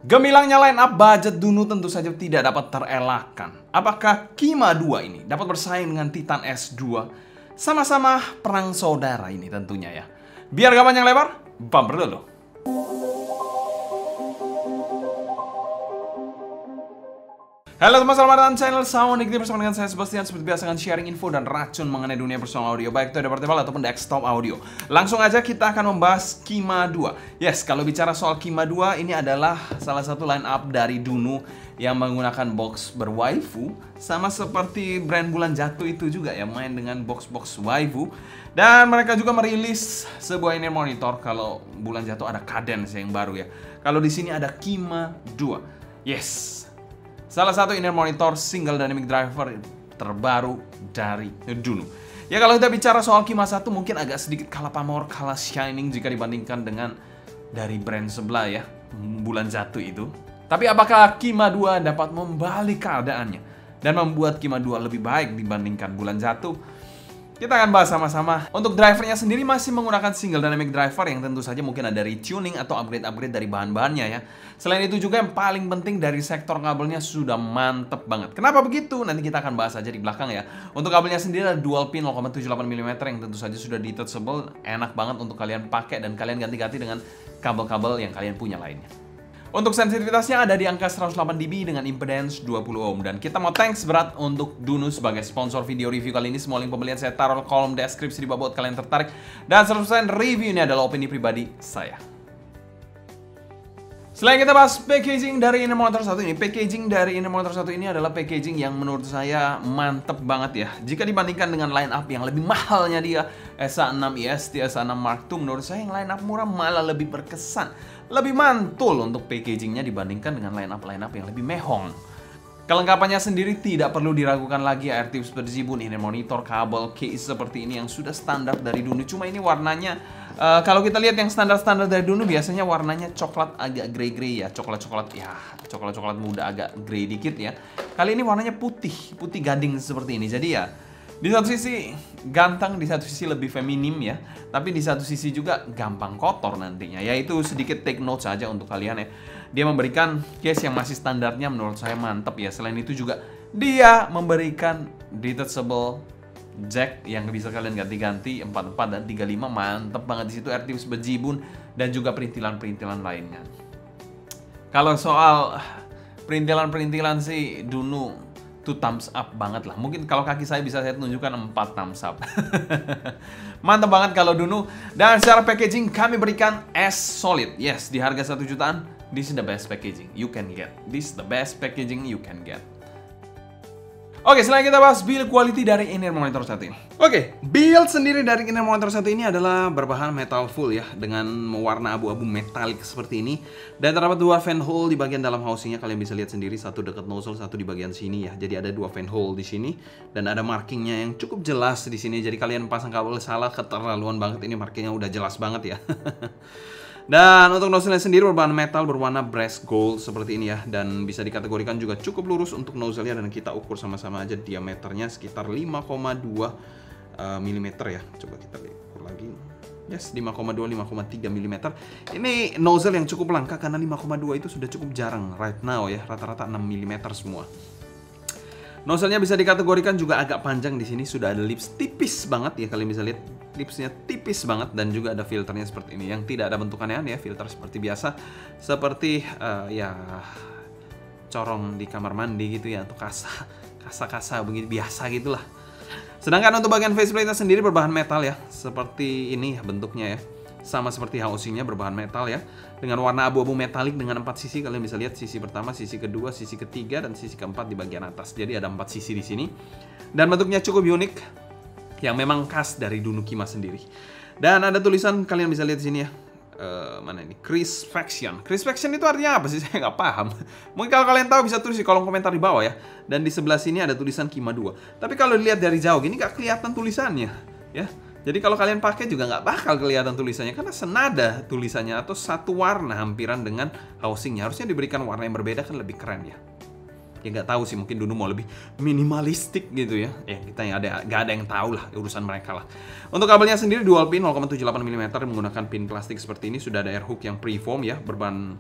Gemilangnya line up budget Dunu tentu saja tidak dapat terelakkan. Apakah Kima 2 ini dapat bersaing dengan Titan S2? Sama-sama perang saudara ini tentunya ya. Biar gak panjang lebar, bumper dulu. Halo teman, selamat datang channel Sound Nikti bersama dengan saya Sebastian. Seperti biasa akan sharing info dan racun mengenai dunia personal audio, baik itu ada portable ataupun desktop audio. Langsung aja kita akan membahas Kima 2. Yes, kalau bicara soal Kima 2, ini adalah salah satu line up dari Dunu yang menggunakan box berwaifu. Sama seperti brand Bulan Jatuh itu juga ya, main dengan box-box waifu. Dan mereka juga merilis sebuah in-ear monitor. Kalau Bulan Jatuh ada Cadence yang baru ya. Kalau di sini ada Kima 2. Yes, salah satu in-ear monitor single dynamic driver terbaru dari Dunu. Ya kalau kita bicara soal Kima 1 mungkin agak sedikit kalah pamor, kalah shining jika dibandingkan dengan dari brand sebelah ya, Bulan Jatuh itu. Tapi apakah Kima 2 dapat membalik keadaannya dan membuat Kima 2 lebih baik dibandingkan Bulan Jatuh? Kita akan bahas sama-sama. Untuk drivernya sendiri masih menggunakan single dynamic driver yang tentu saja mungkin ada retuning atau upgrade-upgrade dari bahan-bahannya ya. Selain itu juga yang paling penting dari sektor kabelnya sudah mantep banget. Kenapa begitu? Nanti kita akan bahas aja di belakang ya. Untuk kabelnya sendiri ada dual pin 0,78 mm yang tentu saja sudah detachable. Enak banget untuk kalian pakai dan kalian ganti-ganti dengan kabel-kabel yang kalian punya lainnya. Untuk sensitivitasnya ada di angka 108 dB dengan impedance 20 ohm. Dan kita mau thanks berat untuk Dunu sebagai sponsor video review kali ini. Semua link pembelian saya taruh di kolom deskripsi di bawah buat kalian tertarik. Dan 100% review ini adalah opini pribadi saya. Selain kita bahas packaging dari in-ear monitor satu ini, packaging dari in-ear monitor satu ini adalah packaging yang menurut saya mantep banget ya. Jika dibandingkan dengan line up yang lebih mahalnya dia, SA6 IST, SA6 Mark II, menurut saya yang line up murah malah lebih berkesan, lebih mantul untuk packagingnya dibandingkan dengan line up yang lebih mehong. Kelengkapannya sendiri tidak perlu diragukan lagi, air tips berzibun, in-ear monitor, kabel, case seperti ini yang sudah standar dari Dunu. Cuma ini warnanya, kalau kita lihat yang standar-standar dari Dunu biasanya warnanya coklat agak grey-grey ya, coklat-coklat muda agak grey dikit ya. Kali ini warnanya putih gading seperti ini. Jadi ya, di satu sisi ganteng, di satu sisi lebih feminim ya, tapi di satu sisi juga gampang kotor nantinya. Yaitu sedikit take note saja untuk kalian ya. Dia memberikan case yang masih standarnya menurut saya mantep ya. Selain itu juga dia memberikan detachable jack yang bisa kalian ganti-ganti 44 dan 35, mantep banget di situ. Air tips bejibun dan juga perintilan-perintilan lainnya. Kalau soal perintilan-perintilan sih Dunu 2 thumbs up banget lah. Mungkin kalau kaki saya bisa saya tunjukkan 4 thumbs up. Mantap banget kalau Dunu. Dan secara packaging kami berikan S solid. Yes, di harga 1 jutaan, this is the best packaging you can get. This is the best packaging you can get. Oke, selanjutnya kita bahas build quality dari in-ear monitor satu ini. Oke, build sendiri dari in-ear monitor satu ini adalah berbahan metal full ya, dengan warna abu-abu metalik seperti ini. Dan terdapat 2 fan hole di bagian dalam housingnya, kalian bisa lihat sendiri, satu dekat nozzle, satu di bagian sini ya. Jadi ada 2 fan hole di sini dan ada markingnya yang cukup jelas di sini. Jadi kalian pasang kabel salah keterlaluan banget, ini markingnya udah jelas banget ya. Dan untuk nozzle sendiri berbahan metal berwarna brass gold seperti ini ya. Dan bisa dikategorikan juga cukup lurus untuk nozzle-nya. Dan kita ukur sama-sama aja diameternya sekitar 5,2 mm ya. Coba kita ukur lagi. Yes, 5,2-5,3 mm. Ini nozzle yang cukup langka karena 5,2 itu sudah cukup jarang right now ya. Rata-rata 6 mm semua. Nozzle-nya bisa dikategorikan juga agak panjang di sini, sudah ada lips tipis banget ya, kalian bisa lihat lipsnya tipis banget. Dan juga ada filternya seperti ini yang tidak ada bentukannya ya, filter seperti biasa, seperti ya corong di kamar mandi gitu ya, atau kasa begitu biasa gitulah. Sedangkan untuk bagian faceplate-nya sendiri berbahan metal ya, seperti ini bentuknya ya. Sama seperti housingnya berbahan metal ya, dengan warna abu-abu metalik dengan 4 sisi. Kalian bisa lihat sisi pertama, sisi kedua, sisi ketiga, dan sisi keempat di bagian atas. Jadi ada 4 sisi di sini. Dan bentuknya cukup unik, yang memang khas dari Dunu Kima sendiri. Dan ada tulisan, kalian bisa lihat di sini ya. Mana ini? Crisfaction. Crisfaction itu artinya apa sih? Saya nggak paham. Mungkin kalau kalian tahu bisa tulis di kolom komentar di bawah ya. Dan di sebelah sini ada tulisan Kima 2. Tapi kalau dilihat dari jauh gini nggak kelihatan tulisannya ya. Jadi kalau kalian pakai juga nggak bakal kelihatan tulisannya karena senada tulisannya atau satu warna hampiran dengan housingnya. Harusnya diberikan warna yang berbeda kan lebih keren ya. Ya nggak tahu sih, mungkin Dunu mau lebih minimalistik gitu ya. Kita yang nggak ada yang tahu lah, urusan mereka lah. Untuk kabelnya sendiri dual pin 0,78 mm menggunakan pin plastik seperti ini. Sudah ada air hook yang preform ya, berbahan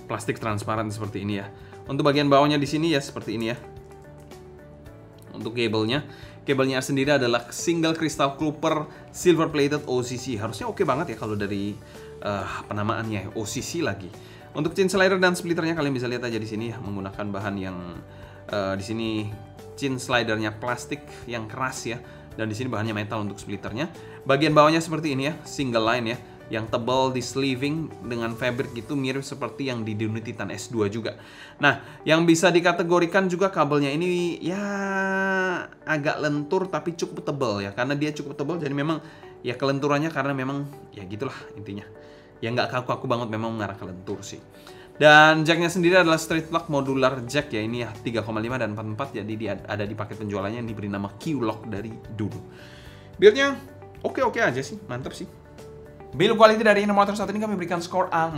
plastik transparan seperti ini ya. Untuk bagian bawahnya di sini ya seperti ini ya. Untuk kabelnya sendiri adalah single crystal copper silver plated OCC. Harusnya oke banget ya kalau dari penamaannya OCC lagi. Untuk chin slider dan splitternya kalian bisa lihat aja di sini ya, menggunakan bahan yang di sini chin slidernya plastik yang keras ya, dan di sini bahannya metal untuk splitternya. Bagian bawahnya seperti ini ya, single line ya, yang tebal di sleeving dengan fabric itu mirip seperti yang di Dunu Titan S2 juga. Nah, yang bisa dikategorikan juga kabelnya ini ya agak lentur tapi cukup tebal ya, karena dia cukup tebal jadi memang ya kelenturannya karena memang ya gitulah intinya. Ya nggak kaku-kaku banget, memang mengarah ke lentur sih. Dan jacknya sendiri adalah straight plug modular jack ya, ini ya 3,5 dan 4,4, jadi dia ada di paket penjualannya yang diberi nama Q-Lock dari Dunu. Build-nya oke-oke aja sih, mantap sih. Build quality dari Inomotor saat ini kami berikan skor A-.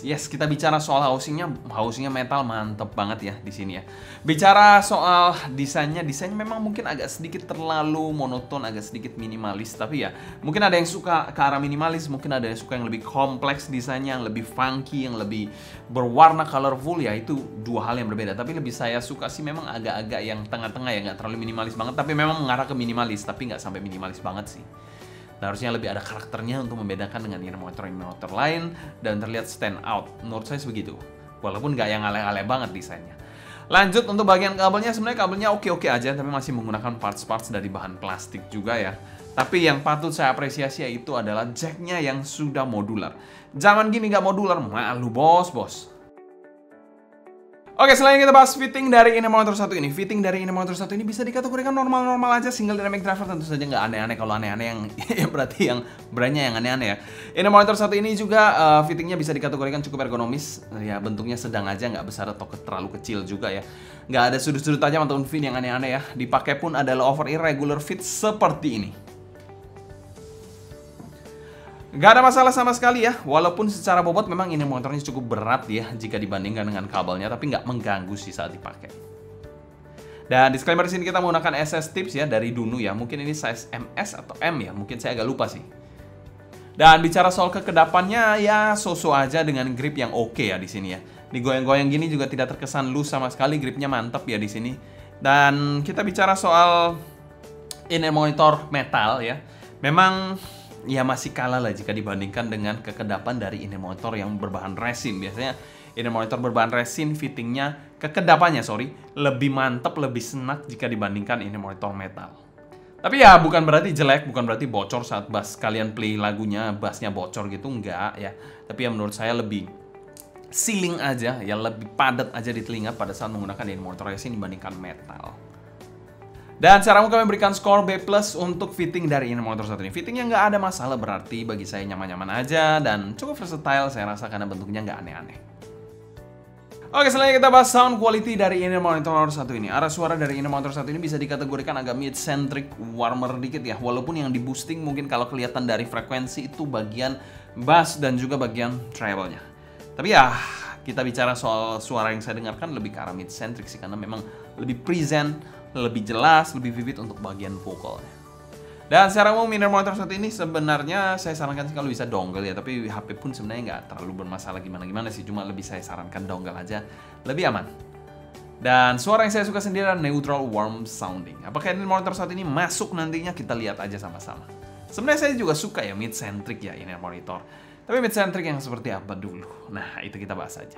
Yes, kita bicara soal housingnya metal mantep banget ya di sini ya. Bicara soal desainnya memang mungkin agak sedikit terlalu monoton, agak sedikit minimalis. Tapi ya, mungkin ada yang suka ke arah minimalis, mungkin ada yang suka yang lebih kompleks desainnya, yang lebih funky, yang lebih berwarna colorful ya. Itu dua hal yang berbeda. Tapi lebih saya suka sih memang agak-agak yang tengah-tengah ya, nggak terlalu minimalis banget, tapi memang mengarah ke minimalis, tapi nggak sampai minimalis banget sih. Nah, harusnya lebih ada karakternya untuk membedakan dengan Inomotor lain dan terlihat stand out. Menurut saya begitu. Walaupun nggak yang alay-alay banget desainnya. Lanjut untuk bagian kabelnya, sebenarnya kabelnya oke-oke aja, tapi masih menggunakan parts-parts dari bahan plastik juga ya. Tapi yang patut saya apresiasi yaitu adalah jacknya yang sudah modular. Zaman gini nggak modular, malu bos. Oke, selanjutnya kita bahas fitting dari Inomotor 1 ini. Fitting dari Inomotor 1 ini bisa dikategorikan normal-normal aja, single dynamic driver, tentu saja nggak aneh-aneh. Kalau aneh-aneh yang ya berarti yang brandnya yang aneh-aneh ya. Inomotor 1 ini juga fittingnya bisa dikategorikan cukup ergonomis. Ya, bentuknya sedang aja, nggak besar atau terlalu kecil juga ya. Nggak ada sudut-sudut tajam ataupun fin yang aneh-aneh ya. Dipakai pun adalah over irregular fit seperti ini. Gak ada masalah sama sekali ya, walaupun secara bobot memang ini motornya cukup berat ya jika dibandingkan dengan kabelnya, tapi nggak mengganggu sih saat dipakai. Dan disclaimer di sini kita menggunakan SS Tips ya dari Dunu ya, mungkin ini size MS atau M ya, mungkin saya agak lupa sih. Dan bicara soal kekedapannya ya so-so aja dengan grip yang oke ya di sini ya. Digoyang-goyang gini juga tidak terkesan loose sama sekali, gripnya mantap ya di sini. Dan kita bicara soal Inomotor metal ya, memang ya masih kalah lah jika dibandingkan dengan kekedapan dari Inomotor yang berbahan resin. Biasanya Inomotor berbahan resin fittingnya, kekedapannya lebih mantap, lebih senak jika dibandingkan Inomotor metal. Tapi ya bukan berarti jelek, bukan berarti bocor saat bass kalian play lagunya, bassnya bocor gitu, enggak ya. Tapi ya menurut saya lebih sealing aja, ya lebih padat aja di telinga pada saat menggunakan Inomotor resin dibandingkan metal. Dan secara umum kami berikan skor B+ untuk fitting dari Inomotor 1 ini. Fittingnya nggak ada masalah berarti, bagi saya nyaman-nyaman aja dan cukup versatile saya rasa karena bentuknya nggak aneh-aneh. Oke, selanjutnya kita bahas sound quality dari Inomotor 1 ini. Arah suara dari Inomotor 1 ini bisa dikategorikan agak mid-centric, warmer dikit ya. Walaupun yang di boosting mungkin kalau kelihatan dari frekuensi itu bagian bass dan juga bagian treble-nya. Tapi ya, kita bicara soal suara yang saya dengarkan lebih ke arah mid-centric sih, karena memang lebih present, lebih jelas, lebih vivid untuk bagian vokalnya. Dan secara umum Inomotor 1 ini sebenarnya saya sarankan sih kalau bisa dongle ya, tapi HP pun sebenarnya nggak terlalu bermasalah gimana-gimana sih, cuma lebih saya sarankan dongle aja, lebih aman. Dan suara yang saya suka sendiri adalah neutral warm sounding. Apakah Inomotor 1 ini masuk nantinya, kita lihat aja sama-sama. Sebenarnya saya juga suka ya mid-centric ya Inomotor. Tapi mid-centric yang seperti apa dulu? Nah, itu kita bahas aja.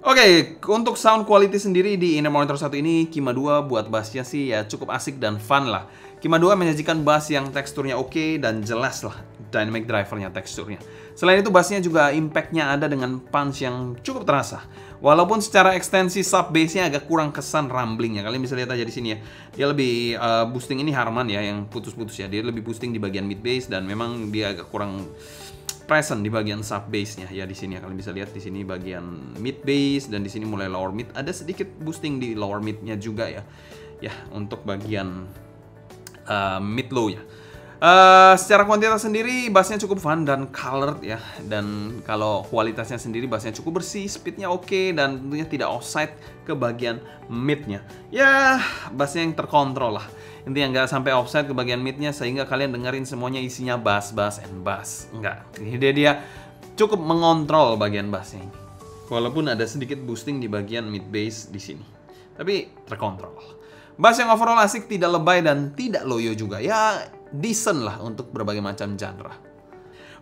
Oke, untuk sound quality sendiri di Inomotor 1 ini, Kima 2 buat bassnya sih ya cukup asik dan fun lah. Kima 2 menyajikan bass yang teksturnya oke dan jelas lah, dynamic drivernya teksturnya. Selain itu bassnya juga impact-nya ada dengan punch yang cukup terasa. Walaupun secara ekstensi sub bass-nya agak kurang kesan rumblingnya. Kalian bisa lihat aja di sini ya. Dia lebih boosting ini Harman ya yang putus-putus ya. Dia lebih boosting di bagian mid bass dan memang dia agak kurang present di bagian sub bass-nya ya di sini ya. Kalian bisa lihat di sini bagian mid bass dan di sini mulai lower mid, ada sedikit boosting di lower mid-nya juga ya. Ya, untuk bagian mid low ya. Secara kuantitas sendiri bassnya cukup fun dan colored ya, dan kalau kualitasnya sendiri bassnya cukup bersih, speednya oke, dan tentunya tidak offside ke bagian midnya. Ya, bassnya yang terkontrol lah. Intinya nggak sampai offside ke bagian midnya sehingga kalian dengerin semuanya isinya bass and bass. Enggak, dia cukup mengontrol bagian bassnya ini. Walaupun ada sedikit boosting di bagian mid bass di sini. Tapi terkontrol. Bass yang overall asik, tidak lebay dan tidak loyo juga. Ya decent lah untuk berbagai macam genre.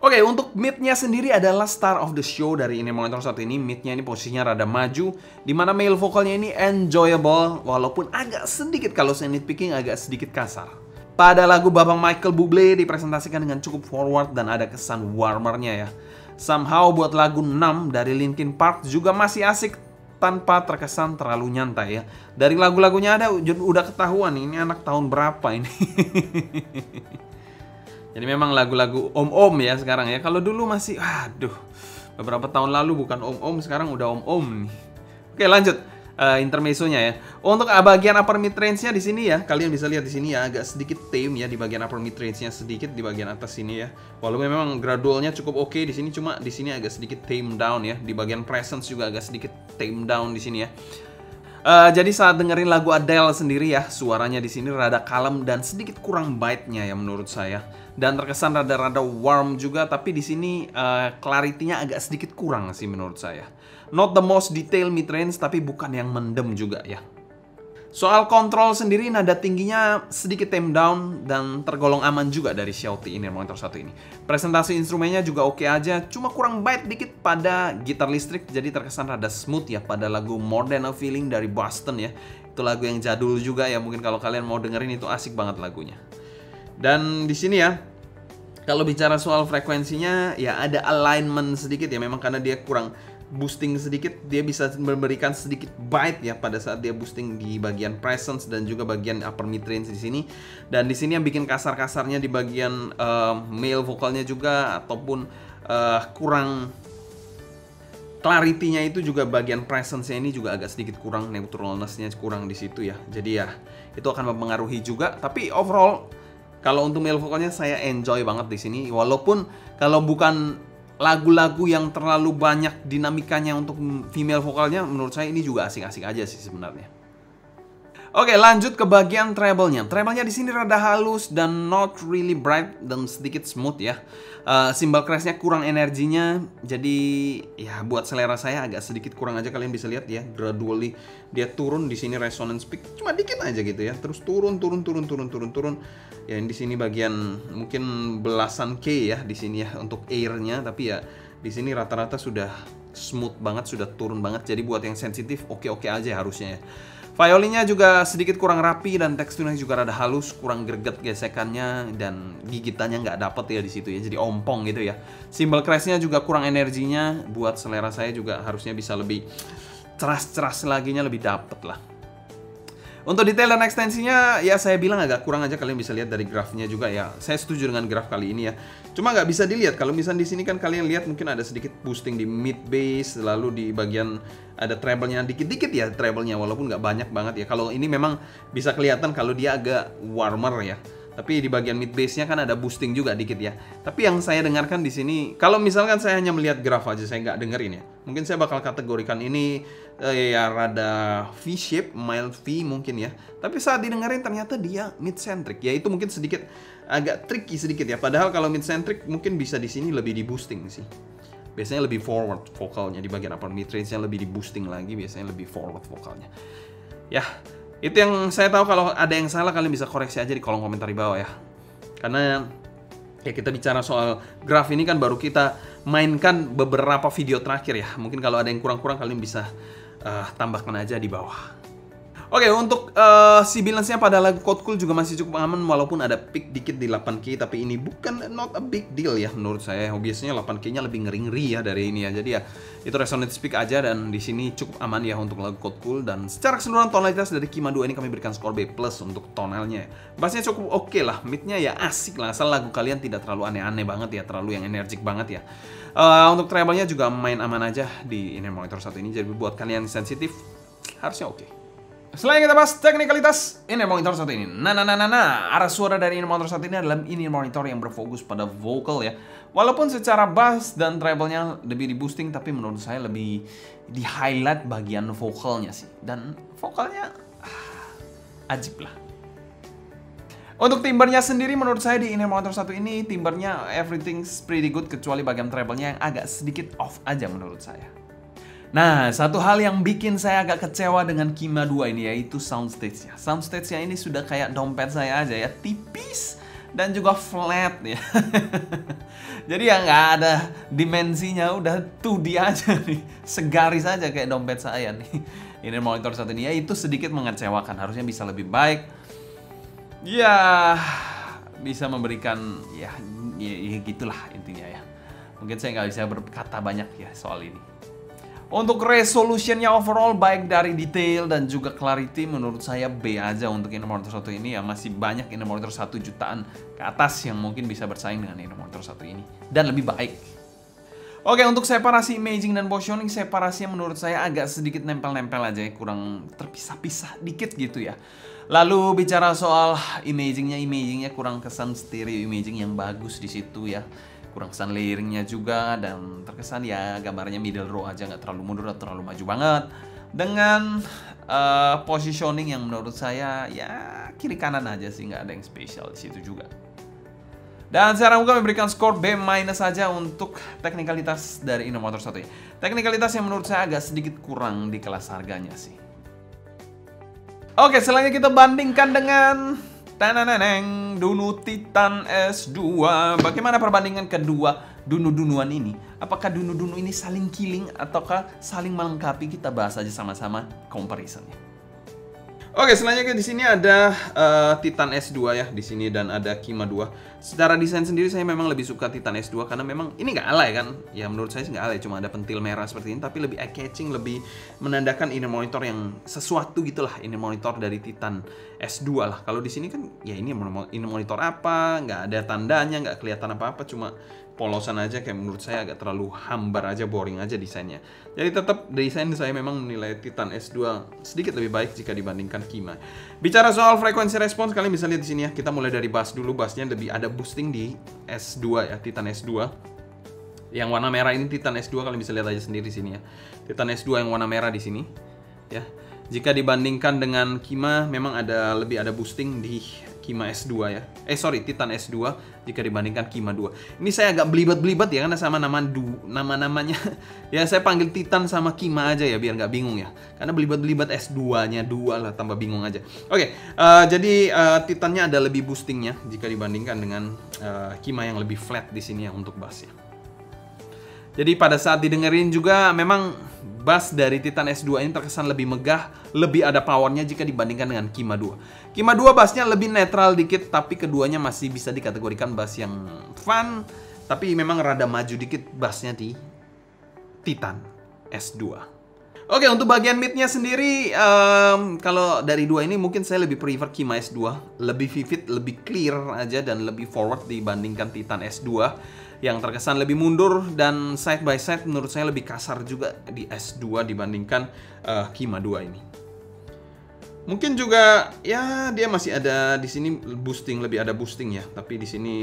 Oke, untuk mid-nya sendiri adalah star of the show dari ini monitor saat ini. Mid-nya ini posisinya rada maju, dimana male vokalnya ini enjoyable, walaupun agak sedikit, kalau saya nitpicking, agak sedikit kasar. Pada lagu Babang Michael Bublé dipresentasikan dengan cukup forward dan ada kesan warmernya ya. Somehow buat lagu 6 dari Linkin Park juga masih asik tanpa terkesan terlalu nyantai ya. Dari lagu-lagunya ada udah ketahuan ini anak tahun berapa ini. Jadi memang lagu-lagu om-om ya sekarang ya. Kalau dulu masih, aduh, beberapa tahun lalu bukan om-om, sekarang udah om-om nih. Oke, lanjut. Intermezzonya ya. Untuk bagian upper mid range-nya di sini ya, kalian bisa lihat di sini ya agak sedikit tame ya di bagian upper mid range-nya, sedikit di bagian atas sini ya. Walaupun memang gradualnya cukup oke di sini, cuma di sini agak sedikit tame down ya. Di bagian presence juga agak sedikit tame down di sini ya. Jadi saat dengerin lagu Adele sendiri ya, suaranya di sini rada kalem dan sedikit kurang bite-nya ya menurut saya. Dan terkesan rada-rada warm juga, tapi di sini clarity-nya agak sedikit kurang sih menurut saya. Not the most detailed mid-range, tapi bukan yang mendem juga ya. Soal kontrol sendiri, nada tingginya sedikit tame down dan tergolong aman juga dari Xiaomi ini monitor satu ini. Presentasi instrumennya juga oke aja, cuma kurang bite dikit pada gitar listrik, jadi terkesan rada smooth ya pada lagu More Than a Feeling dari Boston ya. Itu lagu yang jadul juga ya, mungkin kalau kalian mau dengerin itu asik banget lagunya. Dan di sini ya, kalau bicara soal frekuensinya ya ada alignment sedikit ya, memang karena dia kurang boosting sedikit, dia bisa memberikan sedikit bite ya pada saat dia boosting di bagian presence dan juga bagian upper mid range di sini. Dan di sini yang bikin kasar-kasarnya di bagian male vokalnya juga, ataupun kurang clarity-nya itu juga bagian presence-nya ini juga agak sedikit kurang, neutralness-nya kurang di situ ya. Jadi ya itu akan mempengaruhi juga, tapi overall kalau untuk male vokalnya saya enjoy banget di sini, walaupun kalau bukan lagu-lagu yang terlalu banyak dinamikanya untuk female vokalnya, menurut saya ini juga asik-asik aja sih sebenarnya. Oke, lanjut ke bagian treble-nya. Treble-nya di sini rada halus dan not really bright dan sedikit smooth ya. Cymbal crash-nya kurang energinya, jadi ya buat selera saya agak sedikit kurang aja. Kalian bisa lihat ya, gradually dia turun di sini resonance peak cuma dikit aja gitu ya. Terus turun. Ya di sini bagian mungkin belasan K ya di sini ya untuk air-nya, tapi ya di sini rata-rata sudah smooth banget, sudah turun banget. Jadi buat yang sensitif oke-oke aja harusnya ya. Violinnya juga sedikit kurang rapi dan teksturnya juga rada halus, kurang greget gesekannya dan gigitannya nggak dapet ya di situ ya, jadi ompong gitu ya. Cymbal crash-nya juga kurang energinya, buat selera saya juga harusnya bisa lebih ceras-ceras laginya, lebih dapet lah. Untuk detail dan ekstensinya ya saya bilang agak kurang aja, kalian bisa lihat dari grafnya juga ya. Saya setuju dengan graf kali ini ya. Cuma nggak bisa dilihat kalau misalnya di sini kan kalian lihat mungkin ada sedikit boosting di mid bass, lalu di bagian ada treble-nya dikit-dikit ya, treble-nya walaupun nggak banyak banget ya. Kalau ini memang bisa kelihatan kalau dia agak warmer ya. Tapi di bagian mid bass-nya kan ada boosting juga dikit ya. Tapi yang saya dengarkan di sini, kalau misalkan saya hanya melihat graf aja, saya nggak dengerin ya, mungkin saya bakal kategorikan ini ya rada V-shape, mild V mungkin ya. Tapi saat didengerin ternyata dia mid-centric. Ya itu mungkin sedikit agak tricky sedikit ya. Padahal kalau mid-centric mungkin bisa di sini lebih di boosting sih. Biasanya lebih forward vokalnya di bagian upper mid range-nya, lebih di boosting lagi, biasanya lebih forward vokalnya. Ya, itu yang saya tahu. Kalau ada yang salah kalian bisa koreksi aja di kolom komentar di bawah ya. Karena ya kita bicara soal graf ini kan baru kita mainkan beberapa video terakhir ya. Mungkin kalau ada yang kurang-kurang kalian bisa tambahkan aja di bawah. Oke, untuk si balance-nya pada lagu Code Cool juga masih cukup aman, walaupun ada peak dikit di 8K, tapi ini bukan not a big deal ya menurut saya. Biasanya 8K-nya lebih ngeri-ngeri ya dari ini ya. Jadi ya itu resonance peak aja, dan di sini cukup aman ya untuk lagu Code Cool. Dan secara keseluruhan tonalitas dari Kima 2 ini kami berikan skor B+ untuk tonalnya. Bassnya cukup oke lah, mid-nya ya asik lah, asal lagu kalian tidak terlalu aneh-aneh banget ya, terlalu yang energik banget ya. Untuk treble-nya juga main aman aja di Inner Monitor satu ini, jadi buat kalian yang sensitif harusnya oke. Selain kita bahas teknikalitas Inner Monitor satu ini, arah suara dari Inner Monitor satu ini adalah Inner Monitor yang berfokus pada vokal ya. Walaupun secara bass dan treble-nya lebih di boosting, tapi menurut saya lebih di highlight bagian vokalnya sih. Dan vokalnya ajib lah. Untuk timbernya sendiri menurut saya di Inner Monitor satu ini timbernya everything's pretty good, kecuali bagian treble-nya yang agak sedikit off aja menurut saya. Nah, satu hal yang bikin saya agak kecewa dengan Kima 2 ini yaitu soundstage-nya. Soundstage-nya ini sudah kayak dompet saya aja ya, tipis dan juga flat ya. Jadi ya nggak ada dimensinya, udah 2D aja nih, segaris aja kayak dompet saya nih. Ini monitor satu ini ya, itu sedikit mengecewakan, harusnya bisa lebih baik. Ya, bisa memberikan ya gitulah intinya ya. Mungkin saya nggak bisa berkata banyak ya soal ini. Untuk resolutionnya overall baik dari detail dan juga clarity menurut saya B aja untuk ini monitor satu ini ya. Masih banyak ini monitor 1 jutaan ke atas yang mungkin bisa bersaing dengan ini monitor satu ini dan lebih baik. Oke, untuk separasi imaging dan positioning, separasinya menurut saya agak sedikit nempel-nempel aja ya, kurang terpisah-pisah dikit gitu ya. Lalu bicara soal imagingnya kurang kesan stereo imaging yang bagus di situ ya. Kurang kesan layering-nya juga, dan terkesan ya gambarnya middle row aja, nggak terlalu mundur atau terlalu maju banget. Dengan positioning yang menurut saya ya kiri kanan aja sih, nggak ada yang spesial di situ juga. Dan saya ragukan memberikan skor B- saja untuk teknikalitas dari Innomotor 1 ini. Teknikalitas yang menurut saya agak sedikit kurang di kelas harganya sih. Oke, selanjutnya kita bandingkan dengan Dunu Titan S2. Bagaimana perbandingan kedua Dunu-dunuan ini? Apakah Dunu-dunu ini saling killing ataukah saling melengkapi? Kita bahas aja sama-sama comparisonnya. Oke, selanjutnya di sini ada Titan S2 ya di sini, dan ada Kima 2. Secara desain sendiri saya memang lebih suka Titan S2 karena memang ini nggak alay kan? Ya menurut saya sih nggak alay, cuma ada pentil merah seperti ini, tapi lebih eye catching, lebih menandakan ini monitor yang sesuatu gitulah, ini monitor dari Titan S2 lah. Kalau di sini kan ya ini monitor apa? Nggak ada tandanya, nggak kelihatan apa-apa, cuma polosan aja, kayak menurut saya agak terlalu hambar aja, boring aja desainnya. Jadi tetap desain saya memang menilai Titan S2 sedikit lebih baik jika dibandingkan Kima. Bicara soal frekuensi respons, kalian bisa lihat di sini ya. Kita mulai dari bass dulu, bassnya lebih ada boosting di S2 ya, Titan S2. Yang warna merah ini Titan S2, kalian bisa lihat aja sendiri di sini ya. Titan S2 yang warna merah di sini ya. Jika dibandingkan dengan Kima, memang lebih ada boosting di Kima S2 ya. Titan S2 jika dibandingkan Kima 2. Ini saya agak belibet-belibet ya, karena sama nama-namanya. Ya saya panggil Titan sama Kima aja ya, biar nggak bingung ya. Karena belibet-belibet S2-nya 2 lah, tambah bingung aja. Oke, jadi Titannya ada lebih boostingnya jika dibandingkan dengan Kima yang lebih flat di sini ya untuk bassnya. Jadi pada saat didengerin juga memang bass dari Titan S2 ini terkesan lebih megah, lebih ada powernya jika dibandingkan dengan Kima 2. Kima 2 bassnya lebih netral dikit, tapi keduanya masih bisa dikategorikan bass yang fun, tapi memang rada maju dikit bassnya di Titan S2. Oke, untuk bagian midnya sendiri, kalau dari dua ini mungkin saya lebih prefer Kima S2, lebih vivid, lebih clear aja, dan lebih forward dibandingkan Titan S2 yang terkesan lebih mundur, dan side by side menurut saya lebih kasar juga di S2 dibandingkan Kima 2 ini. Mungkin juga ya dia masih ada di sini boosting, lebih ada boosting ya, tapi di sini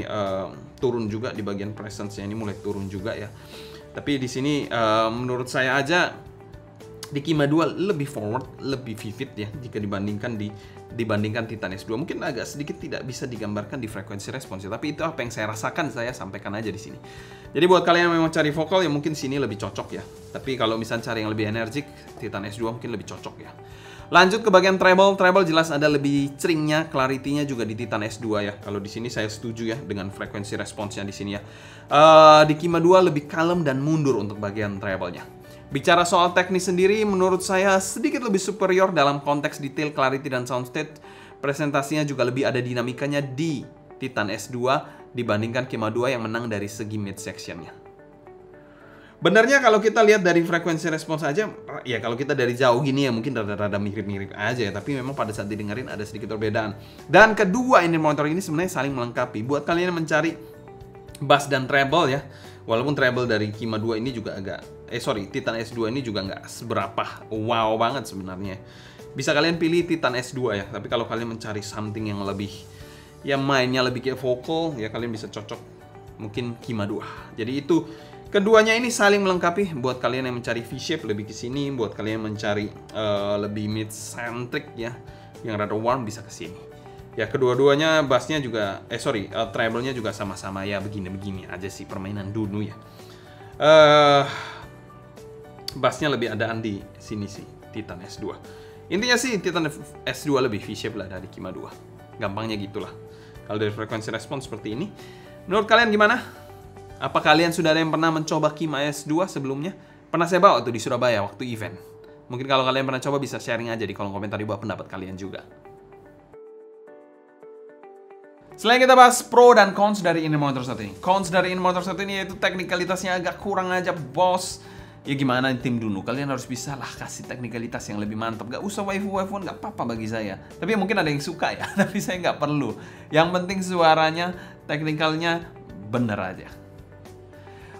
turun juga di bagian presence-nya, ini mulai turun juga ya. Tapi di sini menurut saya aja di Kima 2 lebih forward, lebih vivid ya jika dibandingkan Titan S2. Mungkin agak sedikit tidak bisa digambarkan di frekuensi respons, tapi itu apa yang saya rasakan, saya sampaikan aja di sini. Jadi buat kalian yang memang cari vokal ya mungkin sini lebih cocok ya. Tapi kalau misalnya cari yang lebih energik, Titan S2 mungkin lebih cocok ya. Lanjut ke bagian treble jelas ada lebih ceringnya, clarity-nya juga di Titan S2 ya. Kalau di sini saya setuju ya dengan frekuensi responsnya di sini ya. Di Kima 2 lebih kalem dan mundur untuk bagian treble-nya. Bicara soal teknis sendiri, menurut saya sedikit lebih superior dalam konteks detail, clarity, dan soundstage. Presentasinya juga lebih ada dinamikanya di Titan S2 dibandingkan Kima 2 yang menang dari segi mid section-nya. Benarnya kalau kita lihat dari frekuensi respons aja, ya kalau kita dari jauh gini ya mungkin rada-rada mirip-mirip aja ya, tapi memang pada saat didengerin ada sedikit perbedaan. Dan kedua ini monitor ini sebenarnya saling melengkapi. Buat kalian yang mencari bass dan treble ya, walaupun treble dari Kima 2 ini juga Titan S2 ini juga nggak seberapa wow banget sebenarnya. Bisa kalian pilih Titan S2 ya, tapi kalau kalian mencari something yang lebih, ya mainnya lebih kayak vokal, ya kalian bisa cocok mungkin Kima 2. Jadi itu keduanya ini saling melengkapi. Buat kalian yang mencari V-shape lebih ke sini, buat kalian yang mencari lebih mid-centric ya, yang rada warm bisa ke sini. Ya kedua-duanya bassnya juga, treble-nya juga sama-sama ya begini-begini aja sih permainan Dunu ya. Bassnya lebih adaan di sini sih, Titan S2. Intinya sih Titan S2 lebih V-shape lah dari Kima 2. Gampangnya gitulah. Kalau dari frekuensi respon seperti ini. Menurut kalian gimana? Apa kalian sudah ada yang pernah mencoba Kima S2 sebelumnya? Pernah saya bawa tuh di Surabaya waktu event. Mungkin kalau kalian pernah coba bisa sharing aja di kolom komentar di bawah pendapat kalian juga. Selain kita bahas pro dan cons dari Inner Monitor 1 ini. Cons dari Inner Monitor 1 ini yaitu teknikalitasnya agak kurang aja, bos. Ya gimana tim Dunu, kalian harus bisa lah kasih teknikalitas yang lebih mantap. Gak usah waifu-waifuan, gak apa-apa bagi saya. Tapi mungkin ada yang suka ya, tapi saya gak perlu. Yang penting suaranya, teknikalnya bener aja.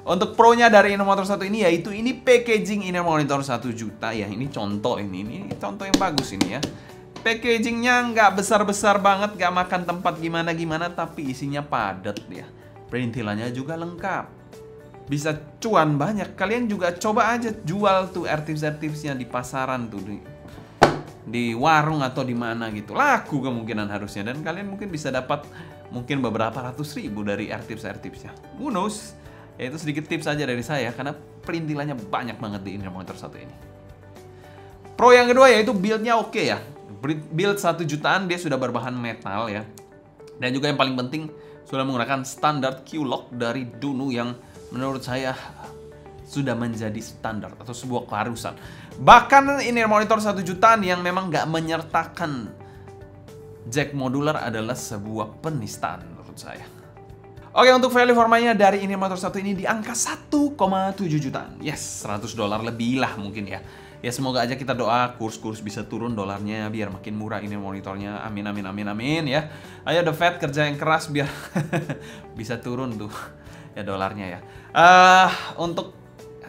Untuk pro-nya dari Inner Monitor 1 ini yaitu ini packaging Inner Monitor 1 juta ya. Ini contoh ini contoh yang bagus ini ya. Packagingnya nggak besar-besar banget, nggak makan tempat gimana-gimana, tapi isinya padat ya. Perintilannya juga lengkap. Bisa cuan banyak. Kalian juga coba aja jual tuh AirTips-AirTipsnya di pasaran tuh, di warung atau di mana gitu. Laku kemungkinan harusnya, dan kalian mungkin bisa dapat mungkin beberapa ratus ribu dari AirTips-AirTipsnya. Who knows? Ya, itu sedikit tips aja dari saya karena perintilannya banyak banget di Inner Monitor 1 ini. Pro yang kedua yaitu build-nya oke ya. Build 1 jutaan dia sudah berbahan metal ya. Dan juga yang paling penting sudah menggunakan standar Q-Lock dari Dunu yang menurut saya sudah menjadi standar atau sebuah keharusan. Bahkan Inner Monitor 1 jutaan yang memang nggak menyertakan jack modular adalah sebuah penistaan menurut saya. Oke, untuk value for money-nya dari Inner Monitor 1 ini di angka 1,7 jutaan. Yes, $100 lebih lah mungkin ya. Ya semoga aja kita doa kurs bisa turun dolarnya biar makin murah ini monitornya. Amin amin amin amin ya. Ayo The Fed kerja yang keras biar bisa turun tuh ya dolarnya ya. Untuk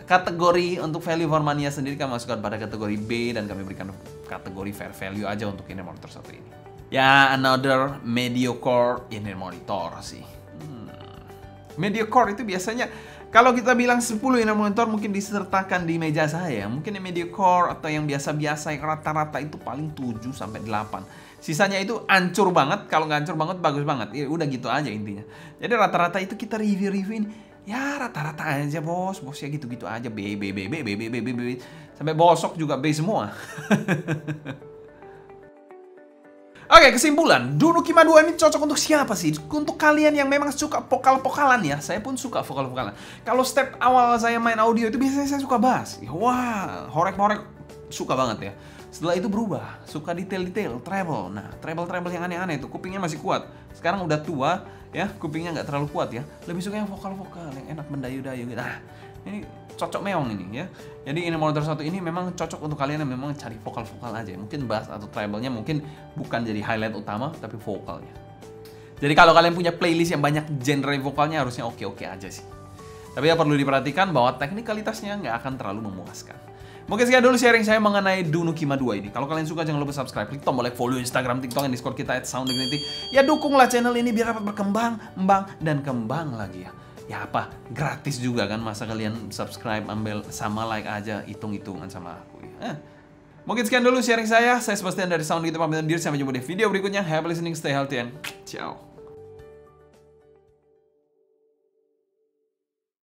kategori untuk value for money sendiri kami masukkan pada kategori B dan kami berikan kategori fair value aja untuk Inner Monitor 1 ini. Ya another mediocre Inner Monitor sih. Mediocre itu biasanya kalau kita bilang 10 Inner Monitor mungkin disertakan di meja saya. Mungkin yang mediocre atau yang biasa-biasa yang rata-rata itu paling 7 sampai 8. Sisanya itu hancur banget, kalau nggak hancur banget bagus banget. Ya udah gitu aja intinya. Jadi rata-rata itu kita review-reviewin ya rata-rata aja bos ya gitu-gitu aja B sampai bosok juga B semua. Oke, kesimpulan, Dunu Kima 2 ini cocok untuk siapa sih? Untuk kalian yang memang suka vokal-vokalan ya. Saya pun suka vokal-vokalan. Kalau step awal saya main audio itu biasanya saya suka bass. Wah, horek-horek suka banget ya. Setelah itu berubah, suka detail-detail, treble. Nah, treble-treble yang aneh-aneh itu kupingnya masih kuat. Sekarang udah tua ya, kupingnya nggak terlalu kuat ya. Lebih suka yang vokal-vokal, yang enak mendayu-dayu gitu. Nah, ini cocok meong ini ya. Jadi Inner Monitor 1 ini memang cocok untuk kalian yang memang cari vokal-vokal aja. Mungkin bass atau treble-nya mungkin bukan jadi highlight utama, tapi vokalnya. Jadi kalau kalian punya playlist yang banyak genre vokalnya harusnya oke-oke aja sih. Tapi ya perlu diperhatikan bahwa teknikalitasnya nggak akan terlalu memuaskan. Mungkin sekian dulu sharing saya mengenai Dunu Kima 2 ini. Kalau kalian suka jangan lupa subscribe, klik tombol like, follow Instagram, TikTok, dan Discord kita @sounddignity. Ya dukunglah channel ini biar dapat berkembang, dan kembang lagi ya. Ya apa, gratis juga kan, masa kalian subscribe, ambil sama like aja, hitung-hitungan sama aku ya. Mungkin sekian dulu sharing saya Sebastian dari Sound Dignity pamit undur, sampai jumpa di video berikutnya. Happy listening, stay healthy, and ciao.